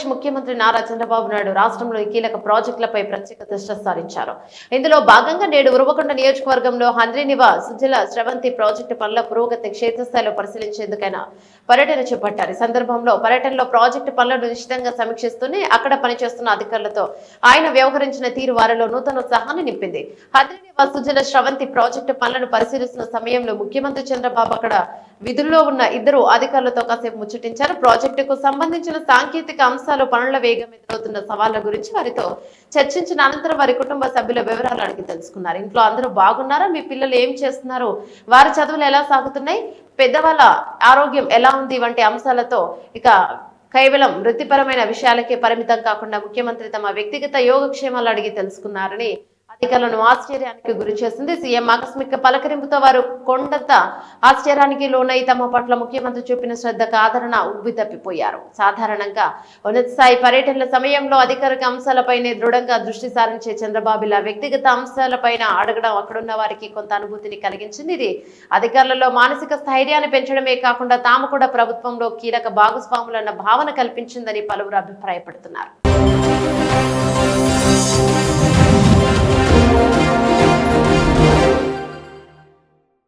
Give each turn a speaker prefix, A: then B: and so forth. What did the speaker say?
A: ఆంధ్రప్రదేశ్ ముఖ్యమంత్రి నారా చంద్రబాబు నాయుడు రాష్ట్రంలోని కీలక ప్రాజెక్టులపై ప్రత్యేక దృష్టి సారించారు. ఇందులో భాగంగా నేడు ఉరవకొండ నియోజకవర్గంలో హంద్రీనివా సుజల స్రవంతి ప్రాజెక్టు పనుల పురోగతి క్షేత్రస్థాయిలో పరిశీలించేందుకైన పర్యటన చేపట్టారు. ఈ సందర్భంలో పర్యటనలో ప్రాజెక్టు పనులను నిశితంగా సమీక్షిస్తూనే అక్కడ పనిచేస్తున్న అధికారులతో ఆయన వ్యవహరించిన తీరు వారిలో నూతనోత్సాహాన్ని నింపింది. హంద్రీనివా సుజల స్రవంతి ప్రాజెక్టు పనులను పరిశీలిస్తున్న సమయంలో ముఖ్యమంత్రి చంద్రబాబు అక్కడ విధుల్లో ఉన్న ఇద్దరు అధికారులతో కాసేపు ముచ్చటించారు. ప్రాజెక్టుకు సంబంధించిన సాంకేతిక అంశాలు, పనుల వేగం, ఎదురవుతున్న సవాళ్ల గురించి వారితో చర్చించిన అనంతరం వారి కుటుంబ సభ్యుల వివరాలు అడిగి తెలుసుకున్నారు. ఇంట్లో అందరూ బాగున్నారా, మీ పిల్లలు ఏం చేస్తున్నారు, వారి చదువులు ఎలా సాగుతున్నాయి, పెద్దవాళ్ళ ఆరోగ్యం ఎలా ఉంది వంటి అంశాలతో ఇక కేవలం వృత్తిపరమైన విషయాలకే పరిమితం కాకుండా ముఖ్యమంత్రి తమ వ్యక్తిగత యోగక్షేమాలు అడిగి తెలుసుకున్నారని అధికారులను ఆశ్చర్యానికి గురి చేసింది. సీఎం ఆకస్మిక పలకరింపుతో వారు కొండంత ఆశ్చర్యానికి లోనై తమ పట్ల ముఖ్యమంత్రి చూపిన శ్రద్ధకు ఆదరణ ఉబ్బి తప్పిపోయారు. సాధారణంగా ఉన్నత స్థాయి పర్యటనల సమయంలో అధికారిక అంశాలపైనే దృఢంగా దృష్టి సారించే చంద్రబాబు ఇలా వ్యక్తిగత అంశాలపైన అడగడం అక్కడున్న వారికి కొంత అనుభూతిని కలిగించింది. ఇది అధికారులలో మానసిక స్థైర్యాన్ని పెంచడమే కాకుండా తాము కూడా ప్రభుత్వంలో కీలక భాగస్వాములన్న భావన కల్పించిందని పలువురు అభిప్రాయపడుతున్నారు.